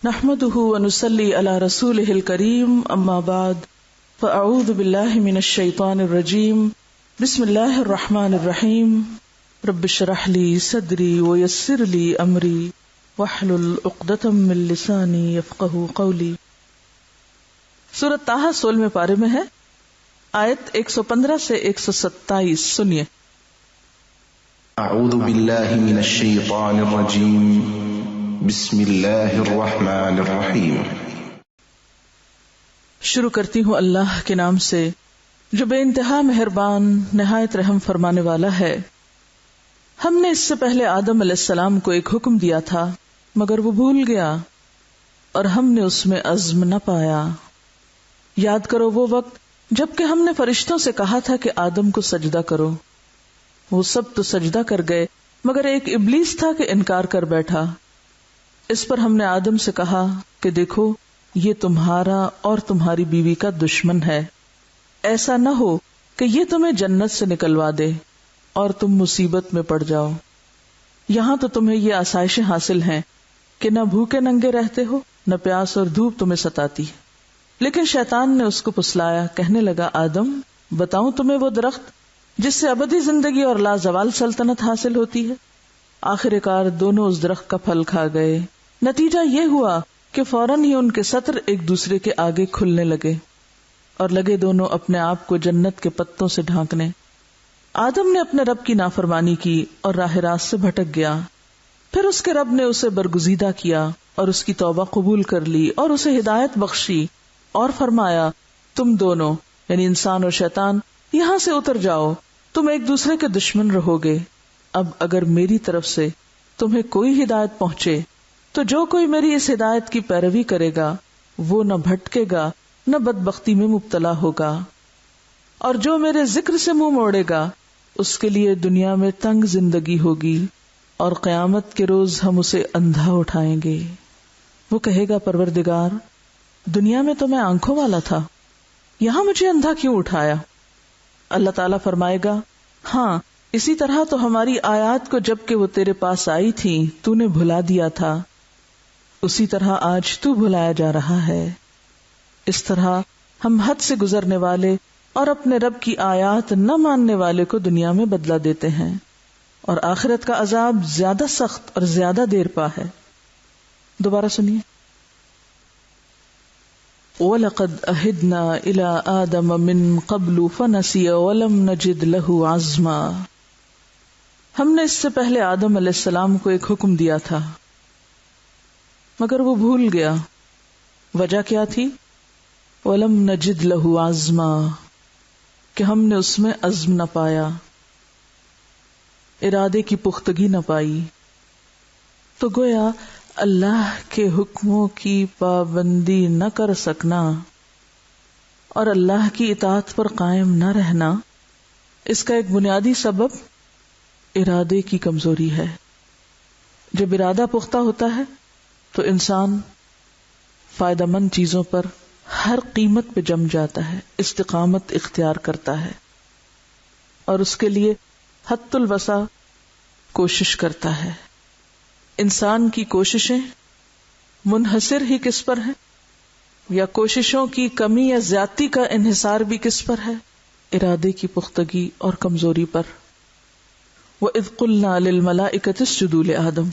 نحمده ونصلي على رسوله الكريم اما بعد فاعوذ بالله من الشيطان الرجيم بسم الله الرحمن الرحيم رب اشرح لي صدري ويسر لي امري واحلل عقدة من لساني يفقهوا قولي. سورۃ طٰہٰ 16ویں پارے میں ہے، آیت 115 سے 127. سنیے. اعوذ باللہ من الشیطان الرجیم بسم اللہ الرحمن الرحیم. شروع کرتی ہوں اللہ کے نام سے جو بے انتہا مہربان نہایت رحم فرمانے والا ہے. ہم نے اس سے پہلے آدم علیہ السلام کو ایک حکم دیا تھا مگر وہ بھول گیا اور ہم نے اس میں عزم نہ پایا. یاد کرو وہ وقت جب کہ ہم نے فرشتوں سے کہا تھا کہ آدم کو سجدہ کرو. وہ سب تو سجدہ کر گئے مگر ایک ابلیس تھا کہ انکار کر بیٹھا. اس پر ہم نے آدم سے کہا کہ دیکھو یہ تمہارا اور تمہاری بیوی کا دشمن ہے، ایسا نہ ہو کہ یہ تمہیں جنت سے نکلوا دے اور تم مصیبت میں پڑ جاؤ. یہاں تو تمہیں یہ آسائشیں حاصل ہیں کہ نہ بھوکے ننگے رہتے ہو نہ پیاس اور دھوپ تمہیں ستاتی. لیکن شیطان نے اس کو پھسلایا، کہنے لگا آدم بتاؤں تمہیں وہ درخت جس سے ابدی زندگی اور لازوال سلطنت حاصل ہوتی ہے؟ آخر کار دونوں اس درخت کا پھل کھا گئے. نتیجہ یہ ہوا کہ فوراً ہی ان کے سطر ایک دوسرے کے آگے کھلنے لگے اور لگے دونوں اپنے آپ کو جنت کے پتوں سے ڈھانکنے. آدم نے اپنے رب کی نافرمانی کی اور راہ راست سے بھٹک گیا. پھر اس کے رب نے اسے برگزیدہ کیا اور اس کی توبہ قبول کر لی اور اسے ہدایت بخشی اور فرمایا تم دونوں یعنی انسان اور شیطان یہاں سے اتر جاؤ، تم ایک دوسرے کے دشمن رہو گے. اب اگر میری طرف سے تمہیں کوئی ہدایت پہنچے تو جو کوئی میری اس ہدایت کی پیروی کرے گا وہ نہ بھٹکے گا نہ بدبختی میں مبتلا ہوگا، اور جو میرے ذکر سے منہ موڑے گا اس کے لیے دنیا میں تنگ زندگی ہوگی اور قیامت کے روز ہم اسے اندھا اٹھائیں گے. وہ کہے گا پروردگار دنیا میں تو میں آنکھوں والا تھا، یہاں مجھے اندھا کیوں اٹھایا؟ اللہ تعالیٰ فرمائے گا ہاں اسی طرح تو ہماری آیات کو جب کہ وہ تیرے پاس آئی تھی تو نے بھلا دیا تھا، اسی طرح آج تو بھلایا جا رہا ہے. اس طرح ہم حد سے گزرنے والے اور اپنے رب کی آیات نہ ماننے والے کو دنیا میں بدلہ دیتے ہیں، اور آخرت کا عذاب زیادہ سخت اور زیادہ دیر پا ہے. دوبارہ سنیے. وَلَقَدْ أَهِدْنَا إِلَىٰ آدَمَ مِن قَبْلُ فَنَسِيَ وَلَمْ نَجِدْ لَهُ عَزْمًا. ہم نے اس سے پہلے آدم علیہ السلام کو ایک حکم دیا تھا مگر وہ بھول گیا. وجہ کیا تھی؟ وَلَمْ نَجِدْ لَهُ عَزْمًا، کہ ہم نے اس میں عزم نہ پایا، ارادے کی پختگی نہ پائی. تو گویا اللہ کے حکموں کی پابندی نہ کر سکنا اور اللہ کی اطاعت پر قائم نہ رہنا، اس کا ایک بنیادی سبب ارادے کی کمزوری ہے. جب ارادہ پختہ ہوتا ہے تو انسان فائدہ مند چیزوں پر ہر قیمت پہ جم جاتا ہے، استقامت اختیار کرتا ہے اور اس کے لیے حد الوسع کوشش کرتا ہے. انسان کی کوششیں منحصر ہی کس پر ہیں، یا کوششوں کی کمی یا زیادتی کا انحصار بھی کس پر ہے؟ ارادے کی پختگی اور کمزوری پر. وَإِذْ قُلْنَا لِلْمَلَائِكَةِ اسْجُدُوا لِآدَمَ،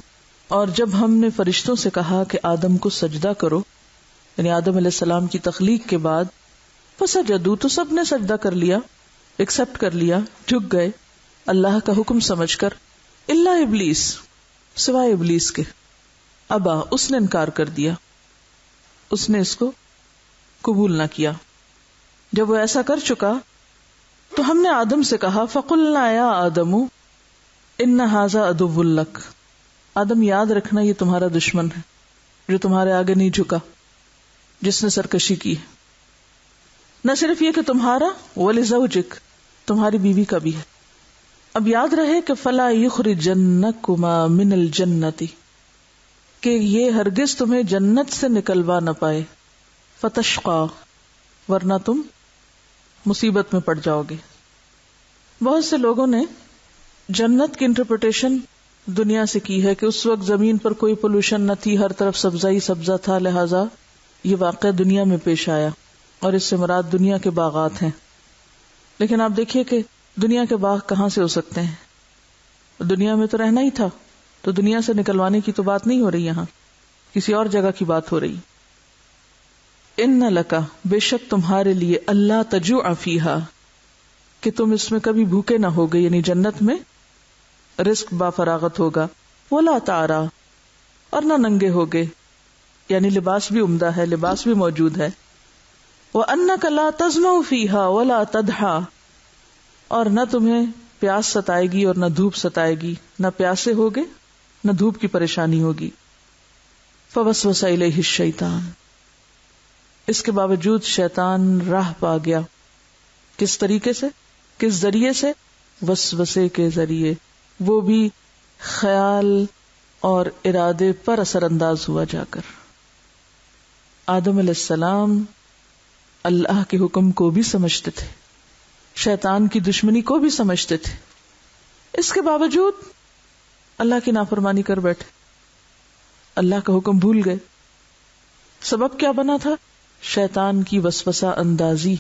اور جب ہم نے فرشتوں سے کہا کہ آدم کو سجدہ کرو، یعنی آدم علیہ السلام کی تخلیق کے بعد، فسجدوا تو سب نے سجدہ کر لیا، ایکسپٹ کر لیا، جھک گئے اللہ کا حکم سمجھ کر، الا ابلیس، سوائے ابلیس کے. ابا، اس نے انکار کر دیا، اس نے اس کو قبول نہ کیا. جب وہ ایسا کر چکا تو ہم نے آدم سے کہا فَقُلْنَا يَا آدَمُ إِنَّ هَذَا عَدُوٌّ لَكَ، آدم یاد رکھنا یہ تمہارا دشمن ہے جو تمہارے آگے نہیں جھکا، جس نے سرکشی کی. نہ صرف یہ کہ تمہارا، وَلِزَوْجِكَ، تمہاری بیوی کا بھی ہے. اب یاد رہے کہ فَلَا يُخْرِجَنَّكُمَا مِنَ الْجَنَّةِ، کہ یہ ہرگز تمہیں جنت سے نکلوا نہ پائے. فَتَشْقَى، ورنہ تم مصیبت میں پڑ جاؤ گے. بہت سے لوگوں نے جنت کی انٹرپریٹیشن دنیا سے کی ہے کہ اس وقت زمین پر کوئی پولوشن نہ تھی، ہر طرف سبزہ ہی سبزہ تھا، لہٰذا یہ واقعہ دنیا میں پیش آیا، اور اس سے مراد دنیا کے باغات ہیں۔ لیکن آپ دیکھیے کہ دنیا کے باغ کہاں سے ہو سکتے ہیں؟ دنیا میں تو رہنا ہی تھا، تو دنیا سے نکلوانے کی تو بات نہیں ہو رہی، یہاں کسی اور جگہ کی بات ہو رہی۔ ان لکا، بے شک تمہارے لیے، اللہ تجوع فیہا، کہ تم اس میں کبھی بھوکے نہ ہوگے، یعنی جنت میں رزق با فراغت ہوگا، ولا تعرا، اور نہ ننگے ہوگے، یعنی لباس بھی عمدہ ہے، لباس بھی موجود ہے، وانک لا تظمأ فیہا ولا تضحا، اور نہ تمہیں پیاس ستائے گی اور نہ دھوپ ستائے گی، نہ پیاسے ہوگے نہ دھوپ کی پریشانی ہوگی۔ فوسوس الیہ الشیطان، اس کے باوجود شیطان راہ پا گیا، کس طریقے سے، کس ذریعے سے؟ وسوسے کے ذریعے، وہ بھی خیال اور ارادے پر اثر انداز ہوا جا کر۔ آدم علیہ السلام اللہ کے حکم کو بھی سمجھتے تھے، شیطان کی دشمنی کو بھی سمجھتے تھے، اس کے باوجود اللہ کی نافرمانی کر بیٹھے، اللہ کا حکم بھول گئے۔ سبب کیا بنا تھا؟ شیطان کی وسوسہ اندازی۔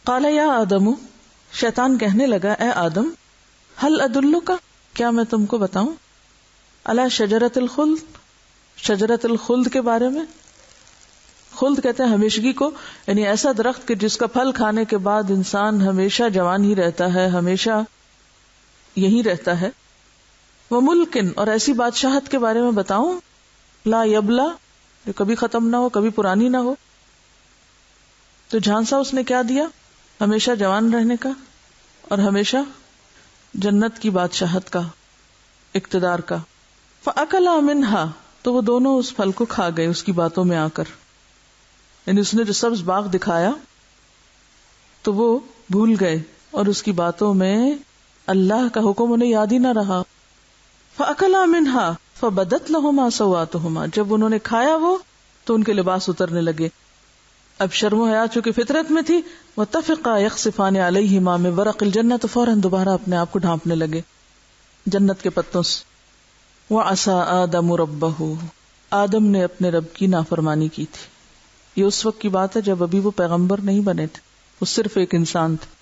قال یا آدم، شیطان کہنے لگا، اے آدم، هل ادلک، کیا میں تم کو بتاؤں، علی شجرۃ الخلد، شجرۃ الخلد کے بارے میں۔ خلد کہتے ہیں ہمیشگی کو، یعنی ایسا درخت کہ جس کا پھل کھانے کے بعد انسان ہمیشہ جوان ہی رہتا ہے، ہمیشہ یہی رہتا ہے۔ وہ ملکن، اور ایسی بادشاہت کے بارے میں بتاؤں، لا یبلا، جو کبھی ختم نہ ہو، کبھی پرانی نہ ہو۔ تو جھانسا اس نے کیا دیا؟ ہمیشہ جوان رہنے کا اور ہمیشہ جنت کی بادشاہت کا، اقتدار کا۔ فَأَكَلَا مِنْهَا، تو وہ دونوں اس پھل کو کھا گئے اس کی باتوں میں آ کر، یعنی اس نے جو سبز باغ دکھایا تو وہ بھول گئے، اور اس کی باتوں میں اللہ کا حکم انہیں یاد ہی نہ رہا۔ فَأَكَلَا مِنْهَا فَبَدَتْ لَهُمَا سَوْآتُهُمَا، جب انہوں نے کھایا وہ تو ان کے لباس اترنے لگے۔ اب شرم و حیا چونکہ فطرت میں تھی، وَاتَّفِقَا يَخْصِفَانِ عَلَيْهِمَا مِن وَرَقِ الْجَنَّةِ، تو فوراً دوبارہ اپنے آپ کو ڈھانپنے لگے جنت کے پتوں سے۔ وَعَصَىٰ آدَمُ رَبَّهُ، آدم نے اپنے رب کی نافرمانی کی تھی۔ یہ اس وقت کی بات ہے جب ابھی وہ پیغمبر نہیں بنے تھے، وہ صرف ایک انسان تھے۔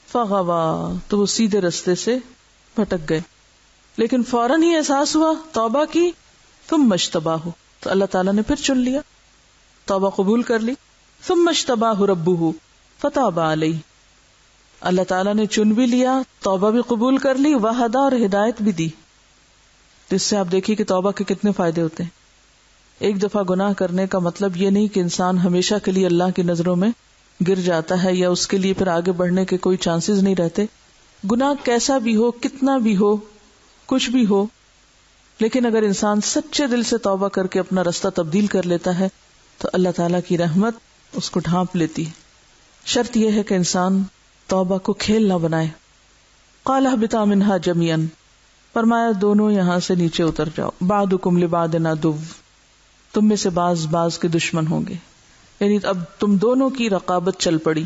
فَغَوَىٰ، تو وہ سیدھے رستے سے بھٹک گئے، لیکن فوراً ہی احساس ہوا، توبہ کی، ثم اجتباہ، تو اللہ تعالیٰ نے پھر چن لیا، توبہ قبول کر لی۔ ثم اجتباہ ربہ فتاب علیہ، اللہ تعالیٰ نے چن بھی لیا، توبہ بھی قبول کر لی، وہدیٰ، اور ہدایت بھی دی۔ جس سے آپ دیکھیے کہ توبہ کے کتنے فائدے ہوتے ہیں۔ ایک دفعہ گناہ کرنے کا مطلب یہ نہیں کہ انسان ہمیشہ کے لیے اللہ کی نظروں میں گر جاتا ہے یا اس کے لیے پھر آگے بڑھنے کے کوئی چانسز نہیں رہتے۔ گناہ کیسا بھی ہو، کتنا بھی ہو، کچھ بھی ہو، لیکن اگر انسان سچے دل سے توبہ کر کے اپنا رستہ تبدیل کر لیتا ہے تو اللہ تعالیٰ کی رحمت اس کو ڈھانپ لیتی ہے۔ شرط یہ ہے کہ انسان توبہ کو کھیل نہ بنائے۔ قال اهبطا منها جميعا، فرمایا دونوں یہاں سے نیچے اتر جاؤ، بعضکم لبعض عدو، تم میں سے بعض کے دشمن ہوں گے، یعنی اب تم دونوں کی رقابت چل پڑی۔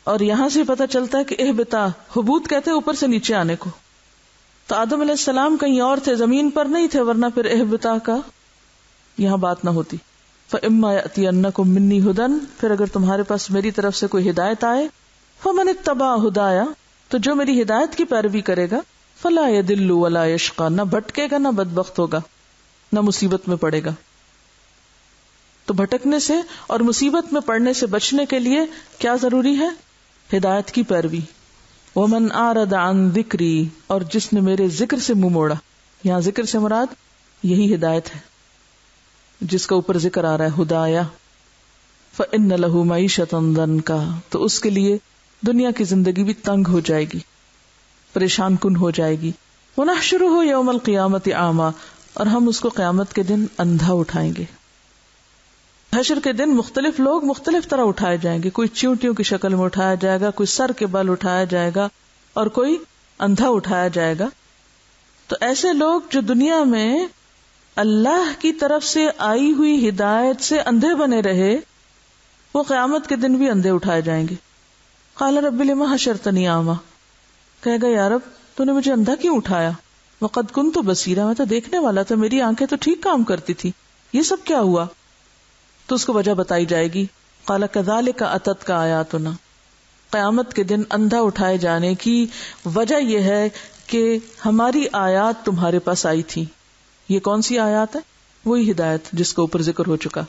اور یہاں سے پتہ چلتا ہے کہ اہبطا، حبوط کہتے ہیں اوپر سے نیچے آنے کو، تو آدم علیہ السلام کہیں اور تھے، زمین پر نہیں تھے، ورنہ پھر اہبطا کا یہاں بات نہ ہوتی۔ فَإِمَّا يَأْتِيَنَّكُم مِّنِّي هُدًى، پھر اگر تمہارے پاس میری طرف سے کوئی ہدایت آئے، فَمَنِ اتَّبَعَ هُدَايَ، تو جو میری ہدایت کی پیروی کرے گا، فَلَا يَضِلُّ وَلَا يَشْقَىٰ، نہ بھٹکے گا نہ بدبخت ہوگا، نہ مصیبت میں پڑے گا۔ تو بھٹکنے سے اور مصیبت میں پڑنے سے بچنے کے لیے کیا ضروری ہے؟ ہدایت کی پیروی۔ وَمَنْ أَعْرَضَ عَنْ ذِكْرِي، اور جس نے میرے ذکر سے منہ موڑا، یہاں ذکر سے مراد یہی ہدایت ہے جس کا اوپر ذکر آ رہا ہے، ہدایہ۔ فَإِنَّ لَهُ مَعِيشَةً ضَنْكَا، تو اس کے لیے دنیا کی زندگی بھی تنگ ہو جائے گی، پریشان کن ہو جائے گی۔ وَنَحْشُرُهُ يَوْمَ الْقِيَامَةِ أَعْمَىٰ، اور ہم اس کو قیامت کے دن اندھا اٹھائیں گے۔ حشر کے دن مختلف لوگ مختلف طرح اٹھائے جائیں گے، کوئی چیونٹیوں کی شکل میں اٹھایا جائے گا، کوئی سر کے بل اٹھایا جائے گا، اور کوئی اندھا اٹھایا جائے گا۔ تو ایسے لوگ جو دنیا میں اللہ کی طرف سے آئی ہوئی ہدایت سے اندھے بنے رہے، وہ قیامت کے دن بھی اندھے اٹھائے جائیں گے۔ قال رب لما حشرتنی اعمی، کہے گا یا رب تو نے مجھے اندھا کیوں اٹھایا؟ وقد كنت بصیرا، میں تو دیکھنے والا تھا، میری آنکھیں تو ٹھیک کام کرتی تھی، یہ سب کیا ہوا؟ تو اس کو وجہ بتائی جائے گی. قال كذلك اتتك آیاتنا، قیامت کے دن اندھا اٹھائے جانے کی وجہ یہ ہے کہ ہماری آیات تمہارے پاس آئی تھی. یہ کون سی آیات ہے؟ وہی ہدایت جس کا اوپر ذکر ہو چکا،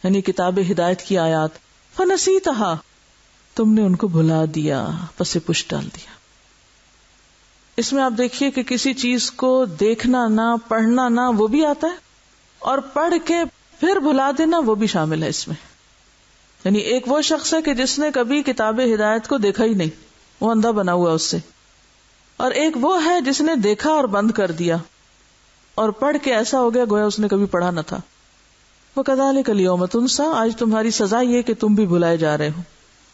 یعنی کتاب ہدایت کی آیات. فنسیتھا، تم نے ان کو بھلا دیا، پس پش ڈال دیا. اس میں آپ دیکھیے کہ کسی چیز کو دیکھنا نہ، پڑھنا نہ، وہ بھی آتا ہے، اور پڑھ کے پھر بھلا دینا وہ بھی شامل ہے اس میں. یعنی ایک وہ شخص ہے کہ جس نے کبھی کتاب ہدایت کو دیکھا ہی نہیں، وہ اندھا بنا ہوا اس سے، اور ایک وہ ہے جس نے دیکھا اور بند کر دیا اور پڑھ کے ایسا ہو گیا گویا اس نے کبھی پڑھا نہ تھا. وَكَذَلِكَ الْيَوْمَ تُنسَىٰ، آج تمہاری سزا یہ کہ تم بھی بھلائے جا رہے ہو،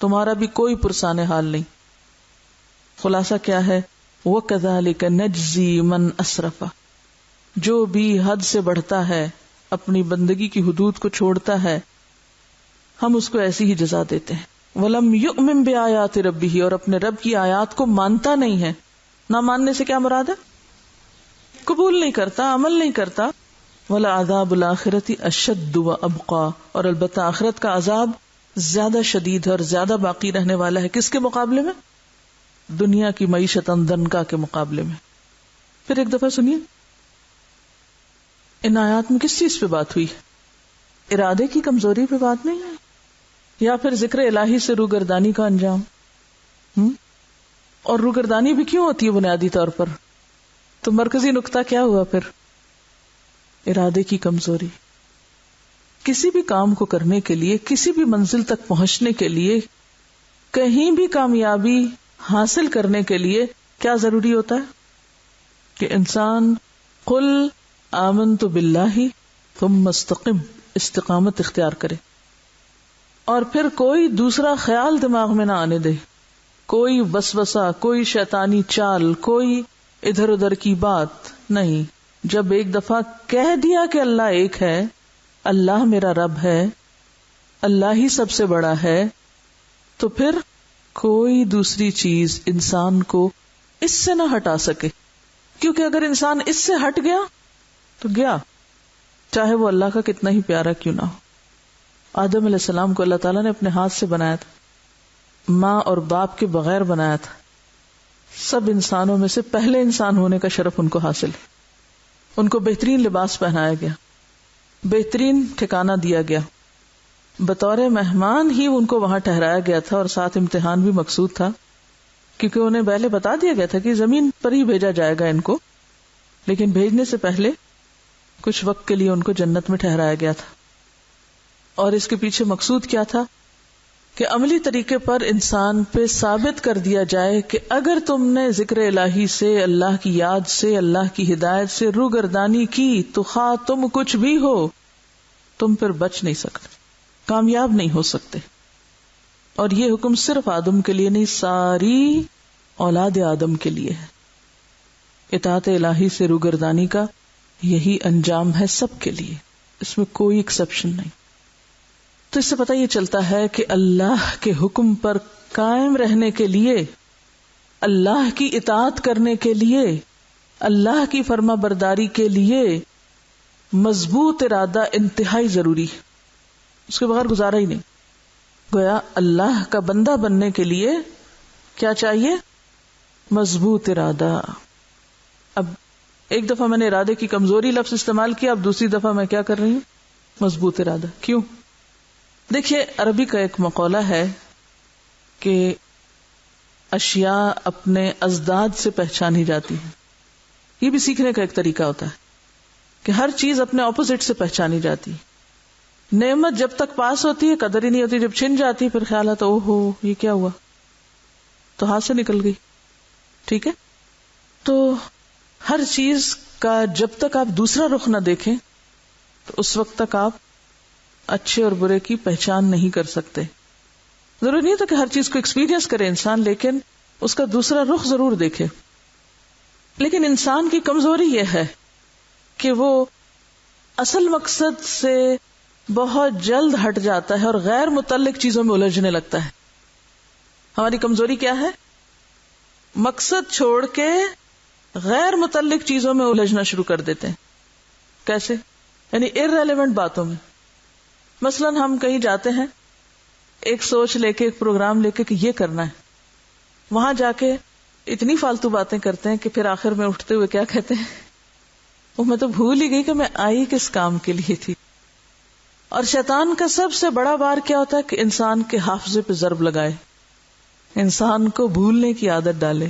تمہارا بھی کوئی پرسان حال نہیں. خلاصہ کیا ہے؟ وَكَذَلِكَ نَجْزِي مَنْ أَسْرَفَ، جو بھی حد سے بڑھتا ہے، اپنی بندگی کی حدود کو چھوڑتا ہے، ہم اس کو ایسی ہی جزا دیتے ہیں. وَلَمْ يُؤْمِن بِآيَاتِ رَبِّهِ، اور اپنے رب کی آیات کو مانتا نہیں ہے. نہ ماننے سے کیا مراد ہے؟ قبول نہیں کرتا، عمل نہیں کرتا. وَلَعَذَابُ الْآخِرَةِ أَشَدُّ وَأَبْقَىٰ، اور البتہ آخرت کا عذاب زیادہ شدید ہے اور زیادہ باقی رہنے والا ہے. کس کے مقابلے میں؟ دنیا کی معیشت دنکا کے مقابلے میں. پھر ایک دفعہ سنیے، ان آیات میں کس چیز پہ بات ہوئی؟ ارادے کی کمزوری پہ بات نہیں ہے، یا پھر ذکر الہی سے روگردانی کا انجام. اور روگردانی بھی کیوں ہوتی ہے بنیادی طور پر؟ تو مرکزی نقطہ کیا ہوا پھر؟ ارادے کی کمزوری. کسی بھی کام کو کرنے کے لیے، کسی بھی منزل تک پہنچنے کے لیے، کہیں بھی کامیابی حاصل کرنے کے لیے کیا ضروری ہوتا ہے؟ کہ انسان قل آمنت باللہ ثم استقم، استقامت اختیار کرے، اور پھر کوئی دوسرا خیال دماغ میں نہ آنے دے، کوئی وسوسہ، کوئی شیطانی چال، کوئی ادھر ادھر کی بات نہیں. جب ایک دفعہ کہہ دیا کہ اللہ ایک ہے، اللہ میرا رب ہے، اللہ ہی سب سے بڑا ہے، تو پھر کوئی دوسری چیز انسان کو اس سے نہ ہٹا سکے. کیونکہ اگر انسان اس سے ہٹ گیا تو گیا، چاہے وہ اللہ کا کتنا ہی پیارا کیوں نہ ہو. آدم علیہ السلام کو اللہ تعالیٰ نے اپنے ہاتھ سے بنایا تھا، ماں اور باپ کے بغیر بنایا تھا. سب انسانوں میں سے پہلے انسان ہونے کا شرف ان کو حاصل ہے. ان کو بہترین لباس پہنایا گیا، بہترین ٹھکانہ دیا گیا، بطور مہمان ہی ان کو وہاں ٹھہرایا گیا تھا، اور ساتھ امتحان بھی مقصود تھا، کیونکہ انہیں پہلے بتا دیا گیا تھا کہ زمین پر ہی بھیجا جائے گا ان کو، لیکن بھیجنے سے پہلے کچھ وقت کے لیے ان کو جنت میں ٹھہرایا گیا تھا. اور اس کے پیچھے مقصود کیا تھا؟ کہ عملی طریقے پر انسان پہ ثابت کر دیا جائے کہ اگر تم نے ذکر الہی سے، اللہ کی یاد سے، اللہ کی ہدایت سے روگردانی کی تو خواہ تم کچھ بھی ہو، تم پھر بچ نہیں سکتے، کامیاب نہیں ہو سکتے. اور یہ حکم صرف آدم کے لیے نہیں، ساری اولاد آدم کے لیے ہے. اطاعت الہی سے روگردانی کا یہی انجام ہے سب کے لیے، اس میں کوئی ایکسپشن نہیں. تو اس سے پتہ یہ چلتا ہے کہ اللہ کے حکم پر قائم رہنے کے لیے، اللہ کی اطاعت کرنے کے لیے، اللہ کی فرما برداری کے لیے مضبوط ارادہ انتہائی ضروری ہے. اس کے بغیر گزارا ہی نہیں. گویا اللہ کا بندہ بننے کے لیے کیا چاہیے؟ مضبوط ارادہ. اب ایک دفعہ میں نے ارادے کی کمزوری لفظ استعمال کیا، اب دوسری دفعہ میں کیا کر رہی ہوں؟ مضبوط ارادہ. کیوں؟ دیکھیے، عربی کا ایک مقولہ ہے کہ اشیاء اپنے ازداد سے پہچانی جاتی ہیں. یہ بھی سیکھنے کا ایک طریقہ ہوتا ہے کہ ہر چیز اپنے اپوزٹ سے پہچانی جاتی ہے. نعمت جب تک پاس ہوتی ہے قدر ہی نہیں ہوتی، جب چھن جاتی پھر خیال آتا او ہو یہ کیا ہوا، تو ہاتھ سے نکل گئی. ٹھیک ہے، تو ہر چیز کا جب تک آپ دوسرا رخ نہ دیکھیں تو اس وقت تک آپ اچھے اور برے کی پہچان نہیں کر سکتے. ضروری نہیں تو کہ ہر چیز کو ایکسپیرینس کرے انسان، لیکن اس کا دوسرا رخ ضرور دیکھے. لیکن انسان کی کمزوری یہ ہے کہ وہ اصل مقصد سے بہت جلد ہٹ جاتا ہے اور غیر متعلق چیزوں میں الجھنے لگتا ہے. ہماری کمزوری کیا ہے؟ مقصد چھوڑ کے غیر متعلق چیزوں میں الجھنا شروع کر دیتے ہیں. کیسے؟ یعنی irrelevant باتوں میں. مثلا ہم کہیں جاتے ہیں ایک سوچ لے کے, ایک پروگرام لے کے کہ یہ کرنا ہے, وہاں جا کے اتنی فالتو باتیں کرتے ہیں کہ پھر آخر میں اٹھتے ہوئے کیا کہتے ہیں, وہ میں تو بھول ہی گئی کہ میں آئی کس کام کے لیے تھی. اور شیطان کا سب سے بڑا وار کیا ہوتا ہے کہ انسان کے حافظے پہ ضرب لگائے, انسان کو بھولنے کی عادت ڈالے,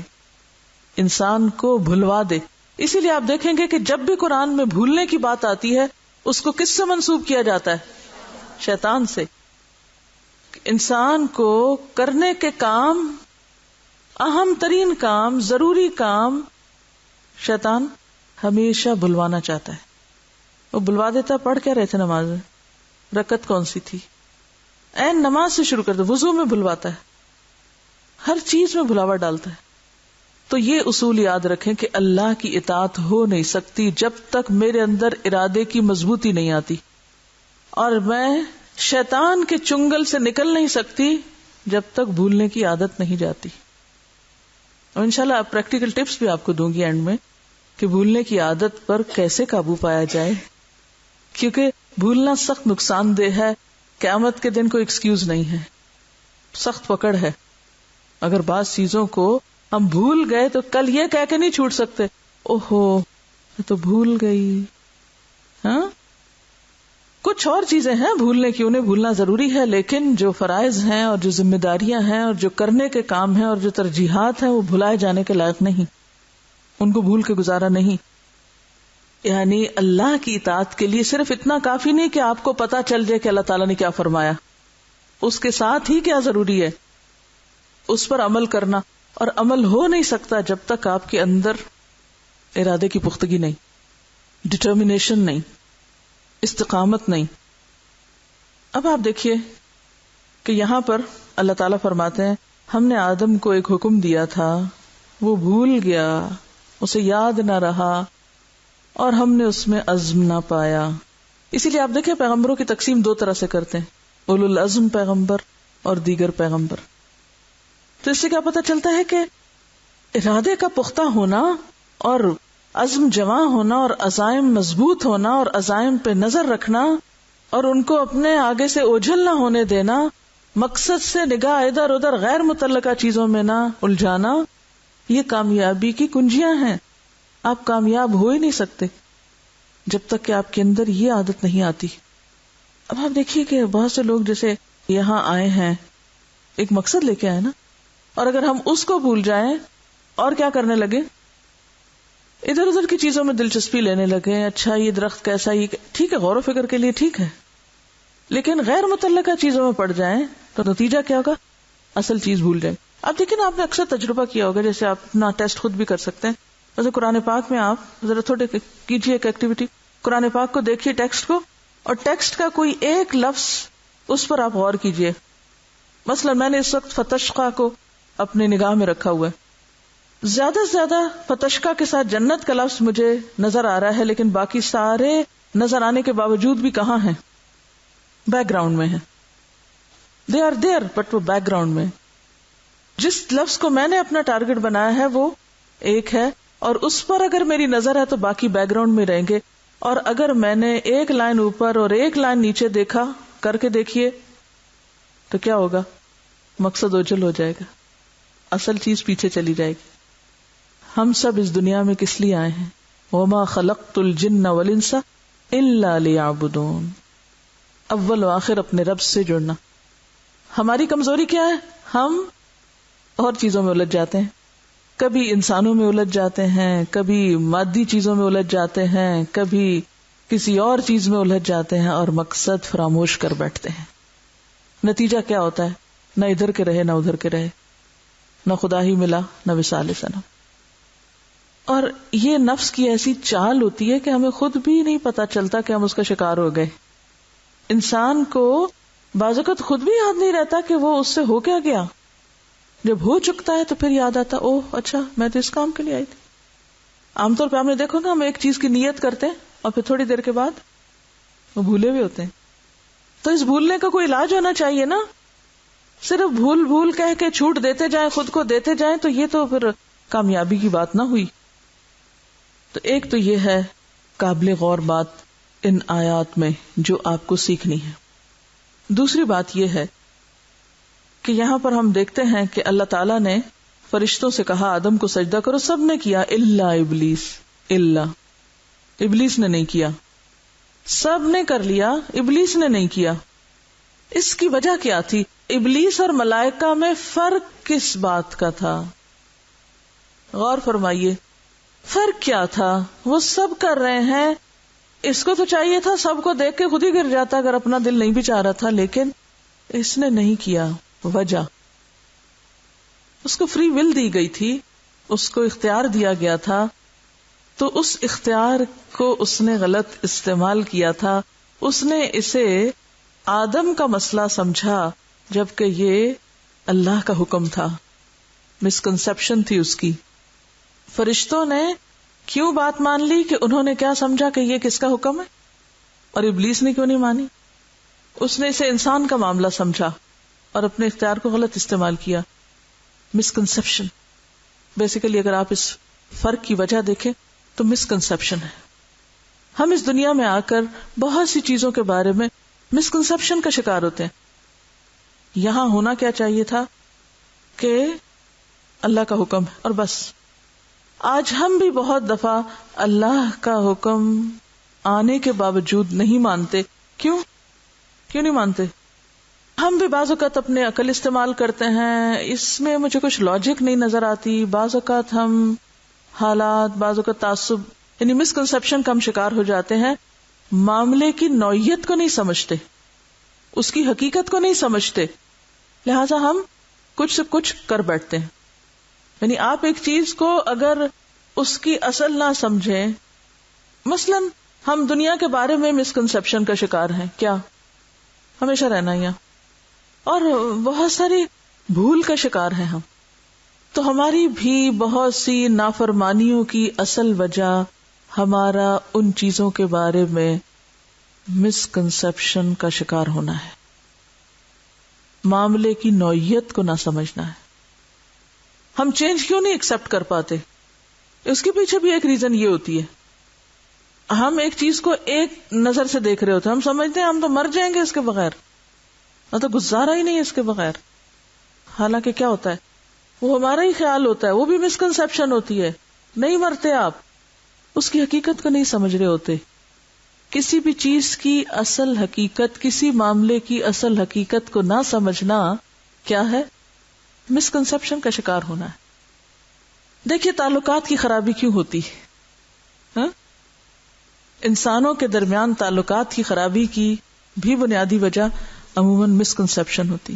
انسان کو بھلوا دے. اسی لیے آپ دیکھیں گے کہ جب بھی قرآن میں بھولنے کی بات آتی ہے اس کو کس سے منسوب کیا جاتا ہے؟ شیطان سے. انسان کو کرنے کے کام, اہم ترین کام, ضروری کام, شیطان ہمیشہ بھلوانا چاہتا ہے. وہ بھلوا دیتا. پڑھ کیا رہے تھے نماز میں؟ رکعت کون سی تھی؟ این نماز سے شروع کرتا, وضو میں بھلواتا ہے, ہر چیز میں بھلاوا ڈالتا ہے. تو یہ اصول یاد رکھیں کہ اللہ کی اطاعت ہو نہیں سکتی جب تک میرے اندر ارادے کی مضبوطی نہیں آتی, اور میں شیطان کے چنگل سے نکل نہیں سکتی جب تک بھولنے کی عادت نہیں جاتی. اور انشاءاللہ پریکٹیکل ٹپس بھی آپ کو دوں گی اینڈ میں کہ بھولنے کی عادت پر کیسے قابو پایا جائے, کیونکہ بھولنا سخت نقصان دہ ہے. قیامت کے دن کوئی ایکسکیوز نہیں ہے, سخت پکڑ ہے. اگر بعض چیزوں کو ہم بھول گئے تو کل یہ کہہ کے نہیں چھوٹ سکتے, اوہو میں تو بھول گئی. ہاں کچھ اور چیزیں ہیں بھولنے کی, انہیں بھولنا ضروری ہے, لیکن جو فرائض ہیں اور جو ذمہ داریاں ہیں اور جو کرنے کے کام ہیں اور جو ترجیحات ہیں وہ بھلائے جانے کے لائق نہیں, ان کو بھول کے گزارا نہیں. یعنی اللہ کی اطاعت کے لیے صرف اتنا کافی نہیں کہ آپ کو پتا چل جائے کہ اللہ تعالیٰ نے کیا فرمایا, اس کے ساتھ ہی کیا ضروری ہے اس پر عمل کرنا. اور عمل ہو نہیں سکتا جب تک آپ کے اندر ارادے کی پختگی نہیں, ڈٹرمنیشن نہیں, استقامت نہیں. اب آپ دیکھیے کہ یہاں پر اللہ تعالیٰ فرماتے ہیں ہم نے آدم کو ایک حکم دیا تھا, وہ بھول گیا, اسے یاد نہ رہا, اور ہم نے اس میں عزم نہ پایا. اسی لیے آپ دیکھیں پیغمبروں کی تقسیم دو طرح سے کرتے ہیں, اولو العزم پیغمبر اور دیگر پیغمبر. تو اس سے کیا پتہ چلتا ہے کہ ارادے کا پختہ ہونا اور عزم جمع ہونا اور عزائم مضبوط ہونا اور عزائم پہ نظر رکھنا اور ان کو اپنے آگے سے اوجھل نہ ہونے دینا, مقصد سے نگاہ ادھر ادھر غیر متعلقہ چیزوں میں نہ الجھانا, یہ کامیابی کی کنجیاں ہیں. آپ کامیاب ہو ہی نہیں سکتے جب تک کہ آپ کے اندر یہ عادت نہیں آتی. اب آپ دیکھیے کہ بہت سے لوگ جیسے یہاں آئے ہیں ایک مقصد لے کے آئے نا, اور اگر ہم اس کو بھول جائیں اور کیا کرنے لگے, ادھر ادھر کی چیزوں میں دلچسپی لینے لگے. اچھا یہ درخت کیسا, یہ ٹھیک ہے غور و فکر کے لیے ٹھیک ہے, لیکن غیر متعلقہ چیزوں میں پڑ جائیں تو نتیجہ کیا ہوگا, اصل چیز بھول جائیں. اب دیکھیں نا آپ نے اکثر تجربہ کیا ہوگا, جیسے آپ اپنا ٹیسٹ خود بھی کر سکتے ہیں. جیسے قرآن پاک میں آپ ذرا تھوڑے کیجیے ایک ایکٹیویٹی, قرآن پاک کو دیکھیے ٹیکسٹ کو, اور ٹیکسٹ کا کوئی ایک لفظ اس پر آپ غور کیجیے. مثلا میں نے اس وقت فتشقہ کو اپنے نگاہ میں رکھا ہوا ہے, زیادہ سے زیادہ فتشقہ کے ساتھ جنت کا لفظ مجھے نظر آ رہا ہے, لیکن باقی سارے نظر آنے کے باوجود بھی کہاں ہیں, بیک گراؤنڈ میں ہیں. دے آر دیئر بٹ وہ بیک گراؤنڈ میں. جس لفظ کو میں نے اپنا ٹارگٹ بنایا ہے وہ ایک ہے, اور اس پر اگر میری نظر ہے تو باقی بیک گراؤنڈ میں رہیں گے. اور اگر میں نے ایک لائن اوپر اور ایک لائن نیچے دیکھا, کر کے دیکھیے تو کیا ہوگا, مقصد اوجھل ہو جائے گا, اصل چیز پیچھے چلی جائے گی. ہم سب اس دنیا میں کس لیے آئے ہیں, وما خلقت الجن والانس الا لیعبدون, اول و آخر اپنے رب سے جڑنا. ہماری کمزوری کیا ہے, ہم اور چیزوں میں الجھ جاتے ہیں, کبھی انسانوں میں الجھ جاتے ہیں, کبھی مادی چیزوں میں الجھ جاتے ہیں, کبھی کسی اور چیز میں الجھ جاتے ہیں, اور مقصد فراموش کر بیٹھتے ہیں. نتیجہ کیا ہوتا ہے, نہ ادھر کے رہے نہ ادھر کے رہے, نہ خدا ہی ملا نہ وصال صنم. اور یہ نفس کی ایسی چال ہوتی ہے کہ ہمیں خود بھی نہیں پتا چلتا کہ ہم اس کا شکار ہو گئے. انسان کو بعض اوقات خود بھی یاد نہیں رہتا کہ وہ اس سے ہو کیا گیا. جب ہو چکتا ہے تو پھر یاد آتا, اوہ اچھا میں تو اس کام کے لیے آئی تھی. عام طور پہ آپ نے دیکھو نا, ہم ایک چیز کی نیت کرتے ہیں اور پھر تھوڑی دیر کے بعد وہ بھولے ہوئے ہوتے ہیں. تو اس بھولنے کا کوئی علاج ہونا چاہیے نا. صرف بھول بھول کہہ کے چھوٹ دیتے جائیں, خود کو دیتے جائیں, تو یہ تو پھر کامیابی کی بات نہ ہوئی. تو ایک تو یہ ہے قابل غور بات ان آیات میں جو آپ کو سیکھنی ہے. دوسری بات یہ ہے کہ یہاں پر ہم دیکھتے ہیں کہ اللہ تعالیٰ نے فرشتوں سے کہا آدم کو سجدہ کرو، سب نے کیا الا ابلیس. ابلیس نے نہیں کیا. سب نے کر لیا، ابلیس نے نہیں کیا. اس کی وجہ کیا تھی؟ ابلیس اور ملائکہ میں فرق کس بات کا تھا؟ غور فرمائیے، فرق کیا تھا؟ وہ سب کر رہے ہیں، اس کو تو چاہیے تھا سب کو دیکھ کے خود ہی گر جاتا اگر اپنا دل نہیں بھی چاہ رہا تھا، لیکن اس نے نہیں کیا. وجہ، اس کو فری ول دی گئی تھی، اس کو اختیار دیا گیا تھا، تو اس اختیار کو اس نے غلط استعمال کیا تھا. اس نے اسے آدم کا مسئلہ سمجھا جبکہ یہ اللہ کا حکم تھا. مسکنسپشن تھی اس کی. فرشتوں نے کیوں بات مان لی؟ کہ انہوں نے کیا سمجھا کہ یہ کس کا حکم ہے، اور ابلیس نے کیوں نہیں مانی؟ اس نے اسے انسان کا معاملہ سمجھا اور اپنے اختیار کو غلط استعمال کیا. مسکنسپشن. بیسیکلی اگر آپ اس فرق کی وجہ دیکھیں تو مسکنسپشن ہے. ہم اس دنیا میں آ کر بہت سی چیزوں کے بارے میں مسکنسپشن کا شکار ہوتے ہیں. یہاں ہونا کیا چاہیے تھا کہ اللہ کا حکم ہے اور بس. آج ہم بھی بہت دفعہ اللہ کا حکم آنے کے باوجود نہیں مانتے. کیوں نہیں مانتے؟ ہم بھی بعض اوقات اپنے عقل استعمال کرتے ہیں، اس میں مجھے کچھ لاجک نہیں نظر آتی. بعض اوقات ہم حالات، بعض اوقات تعصب یعنی مسکنسپشن کا ہم شکار ہو جاتے ہیں. معاملے کی نوعیت کو نہیں سمجھتے، اس کی حقیقت کو نہیں سمجھتے، لہذا ہم کچھ سے کچھ کر بیٹھتے ہیں. یعنی آپ ایک چیز کو اگر اس کی اصل نہ سمجھیں، مثلا ہم دنیا کے بارے میں مسکنسپشن کا شکار ہیں، کیا ہمیشہ رہنا ہی، اور بہت ساری بھول کا شکار ہیں ہم. تو ہماری بھی بہت سی نافرمانیوں کی اصل وجہ ہمارا ان چیزوں کے بارے میں مسکنسپشن کا شکار ہونا ہے، معاملے کی نوعیت کو نہ سمجھنا ہے. ہم چینج کیوں نہیں ایکسپٹ کر پاتے؟ اس کے پیچھے بھی ایک ریزن یہ ہوتی ہے، ہم ایک چیز کو ایک نظر سے دیکھ رہے ہوتے ہیں. ہم سمجھتے ہیں ہم تو مر جائیں گے اس کے بغیر، نہ تو گزارا ہی نہیں اس کے بغیر. حالانکہ کیا ہوتا ہے، وہ ہمارا ہی خیال ہوتا ہے، وہ بھی مسکنسپشن ہوتی ہے. نہیں مرتے آپ، اس کی حقیقت کو نہیں سمجھ رہے ہوتے. کسی بھی چیز کی اصل حقیقت، کسی معاملے کی اصل حقیقت کو نہ سمجھنا کیا ہے؟ مسکنسپشن کا شکار ہونا ہے. دیکھیے تعلقات کی خرابی کیوں ہوتی ہے؟ انسانوں کے درمیان تعلقات کی خرابی کی بھی بنیادی وجہ عموماً مسکنسپشن ہوتی.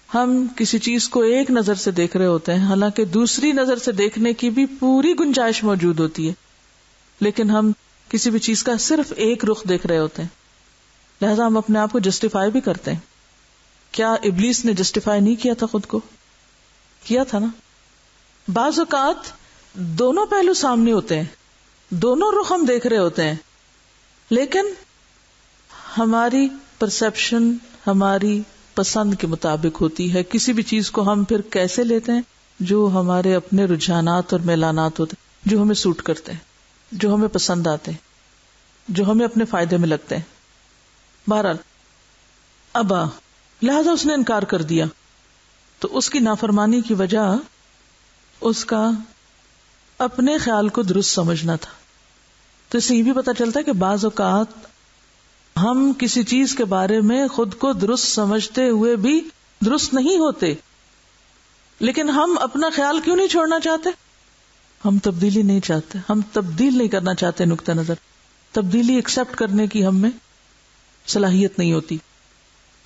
ہم کسی چیز کو ایک نظر سے دیکھ رہے ہوتے ہیں، حالانکہ دوسری نظر سے دیکھنے کی بھی پوری گنجائش موجود ہوتی ہے، لیکن ہم کسی بھی چیز کا صرف ایک رخ دیکھ رہے ہوتے ہیں، لہذا ہم اپنے آپ کو جسٹیفائی بھی کرتے ہیں. کیا ابلیس نے جسٹیفائی نہیں کیا تھا؟ خود کو کیا تھا نا. بعض اوقات دونوں پہلو سامنے ہوتے ہیں، دونوں رخ ہم دیکھ رہے ہوتے ہیں، لیکن ہماری پرسپشن ہماری پسند کے مطابق ہوتی ہے. کسی بھی چیز کو ہم پھر کیسے لیتے ہیں؟ جو ہمارے اپنے رجحانات اور میلانات ہوتے ہیں، جو ہمیں سوٹ کرتے ہیں، جو ہمیں پسند آتے ہیں، جو ہمیں اپنے فائدے میں لگتے ہیں. بہرحال ابا، لہذا اس نے انکار کر دیا. تو اس کی نافرمانی کی وجہ اس کا اپنے خیال کو درست سمجھنا تھا. تو اس سے یہ بھی پتہ چلتا ہے کہ بعض اوقات ہم کسی چیز کے بارے میں خود کو درست سمجھتے ہوئے بھی درست نہیں ہوتے، لیکن ہم اپنا خیال کیوں نہیں چھوڑنا چاہتے؟ ہم تبدیلی نہیں چاہتے، ہم تبدیل نہیں کرنا چاہتے. نقطہ نظر، تبدیلی ایکسپٹ کرنے کی ہم میں صلاحیت نہیں ہوتی.